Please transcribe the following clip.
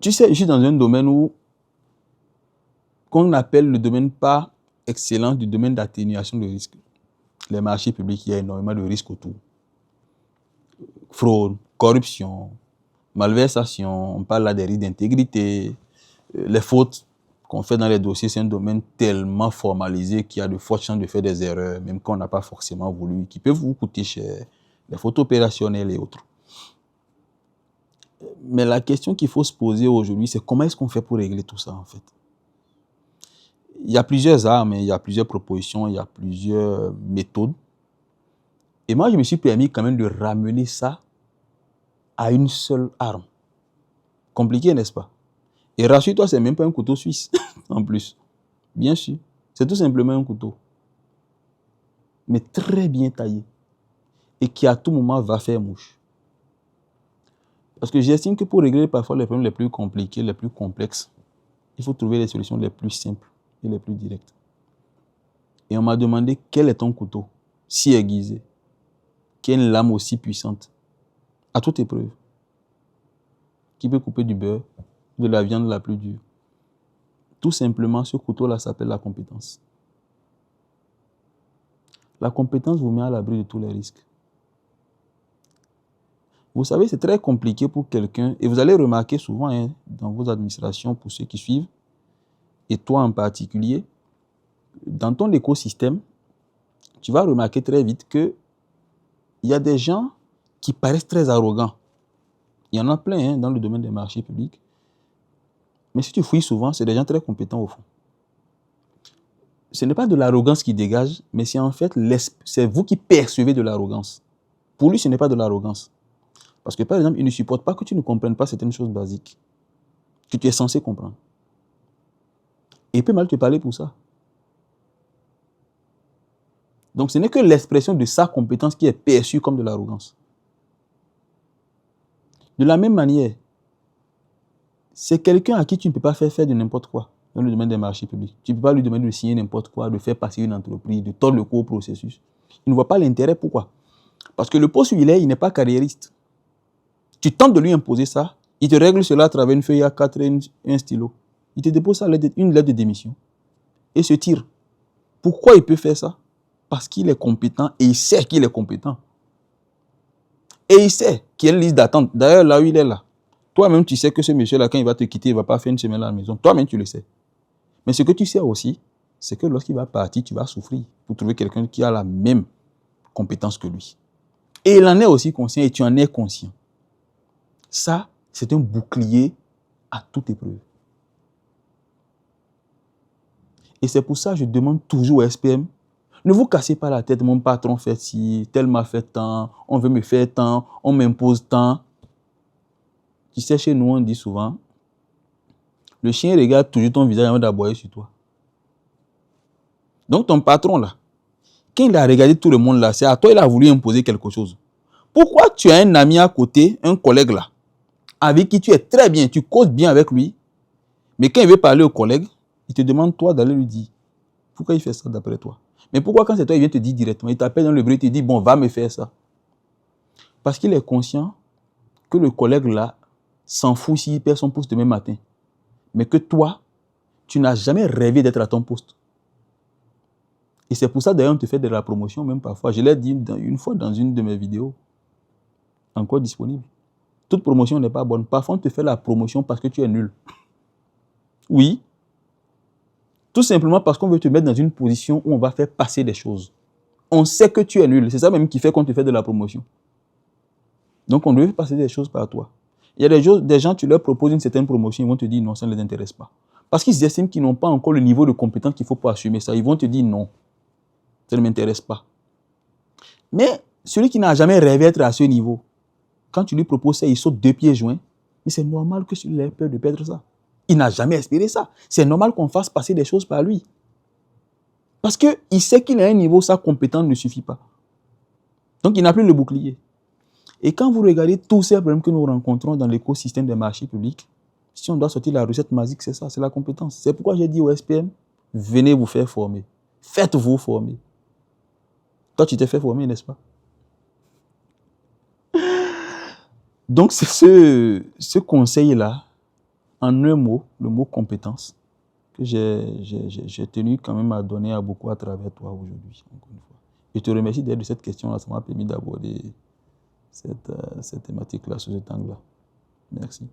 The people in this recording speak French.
Tu sais, je suis dans un domaine où, qu'on appelle le domaine pas excellent du domaine d'atténuation de risque. Les marchés publics, il y a énormément de risques autour. Fraude, corruption, malversation, on parle là des risques d'intégrité, les fautes qu'on fait dans les dossiers, c'est un domaine tellement formalisé qu'il y a de fortes chances de faire des erreurs, même quand on n'a pas forcément voulu, qui peuvent vous coûter cher, les fautes opérationnelles et autres. Mais la question qu'il faut se poser aujourd'hui, c'est comment est-ce qu'on fait pour régler tout ça en fait? Il y a plusieurs armes, il y a plusieurs propositions, il y a plusieurs méthodes. Et moi, je me suis permis quand même de ramener ça à une seule arme. Compliqué, n'est-ce pas? Et rassure-toi, c'est même pas un couteau suisse, en plus. Bien sûr, c'est tout simplement un couteau. Mais très bien taillé. Et qui à tout moment va faire mouche. Parce que j'estime que pour régler parfois les problèmes les plus compliqués, les plus complexes, il faut trouver les solutions les plus simples et les plus directes. Et on m'a demandé quel est ton couteau, si aiguisé, quelle lame aussi puissante, à toute épreuve, qui peut couper du beurre, de la viande la plus dure. Tout simplement, ce couteau-là s'appelle la compétence. La compétence vous met à l'abri de tous les risques. Vous savez, c'est très compliqué pour quelqu'un, et vous allez remarquer souvent dans vos administrations, pour ceux qui suivent, et toi en particulier, dans ton écosystème, tu vas remarquer très vite qu'il y a des gens qui paraissent très arrogants. Il y en a plein dans le domaine des marchés publics. Mais si tu fouilles souvent, c'est des gens très compétents au fond. Ce n'est pas de l'arrogance qui dégage, mais c'est en fait, c'est vous qui percevez de l'arrogance. Pour lui, ce n'est pas de l'arrogance. Parce que par exemple, il ne supporte pas que tu ne comprennes pas certaines choses basiques que tu es censé comprendre. Et il peut mal te parler pour ça. Donc ce n'est que l'expression de sa compétence qui est perçue comme de l'arrogance. De la même manière, c'est quelqu'un à qui tu ne peux pas faire de n'importe quoi dans le domaine des marchés publics. Tu ne peux pas lui demander de signer n'importe quoi, de faire passer une entreprise, de tordre le cou au processus. Il ne voit pas l'intérêt. Pourquoi? Parce que le poste où il n'est pas carriériste. Tu tentes de lui imposer ça, il te règle cela à travers une feuille A4 et un stylo. Il te dépose ça, une lettre de démission et se tire. Pourquoi il peut faire ça? Parce qu'il est compétent et il sait qu'il est compétent. Et il sait qu'il y a une liste d'attente. D'ailleurs, là où il est là, toi-même, tu sais que ce monsieur-là, quand il va te quitter, il ne va pas faire une semaine à la maison. Toi-même, tu le sais. Mais ce que tu sais aussi, c'est que lorsqu'il va partir, tu vas souffrir pour trouver quelqu'un qui a la même compétence que lui. Et il en est aussi conscient et tu en es conscient. Ça, c'est un bouclier à toute épreuve. Et c'est pour ça que je demande toujours au SPM, ne vous cassez pas la tête, mon patron fait ci, tel m'a fait tant, on veut me faire tant, on m'impose tant. Tu sais, chez nous, on dit souvent, le chien regarde toujours ton visage avant d'aboyer sur toi. Donc ton patron là, quand il a regardé tout le monde là, c'est à toi il a voulu imposer quelque chose. Pourquoi tu as un ami à côté, un collègue là, avec qui tu es très bien, tu causes bien avec lui, mais quand il veut parler au collègue, il te demande toi d'aller lui dire, pourquoi il fait ça d'après toi? Mais pourquoi quand c'est toi, il vient te dire directement, il t'appelle dans le bureau, il te dit, bon, va me faire ça. Parce qu'il est conscient que le collègue là s'en fout s'il perd son poste demain matin. Mais que toi, tu n'as jamais rêvé d'être à ton poste. Et c'est pour ça d'ailleurs on te fait de la promotion même parfois. Je l'ai dit une fois dans une de mes vidéos, encore disponible. Toute promotion n'est pas bonne. Parfois on te fait la promotion parce que tu es nul. Oui. Tout simplement parce qu'on veut te mettre dans une position où on va faire passer des choses. On sait que tu es nul. C'est ça même qui fait qu'on te fait de la promotion. Donc on devait passer des choses par toi. Il y a des gens, tu leur proposes une certaine promotion, ils vont te dire non, ça ne les intéresse pas. Parce qu'ils estiment qu'ils n'ont pas encore le niveau de compétence qu'il faut pour assumer ça. Ils vont te dire non, ça ne m'intéresse pas. Mais celui qui n'a jamais rêvé d'être à ce niveau, quand tu lui proposes ça, il saute 2 pieds joints. Mais c'est normal que celui-là ait peur de perdre ça. Il n'a jamais espéré ça. C'est normal qu'on fasse passer des choses par lui. Parce qu'il sait qu'il a un niveau, sa compétence ne suffit pas. Donc il n'a plus le bouclier. Et quand vous regardez tous ces problèmes que nous rencontrons dans l'écosystème des marchés publics, si on doit sortir la recette magique, c'est ça, c'est la compétence. C'est pourquoi j'ai dit au SPM, venez vous faire former. Faites-vous former. Toi, tu t'es fait former, n'est-ce pas? Donc, c'est ce conseil-là en un mot, le mot compétence, que j'ai tenu quand même à donner à beaucoup à travers toi aujourd'hui, encore une fois. Je te remercie d'ailleurs de cette question-là, ça m'a permis d'aborder cette thématique-là sous cet angle-là. Merci.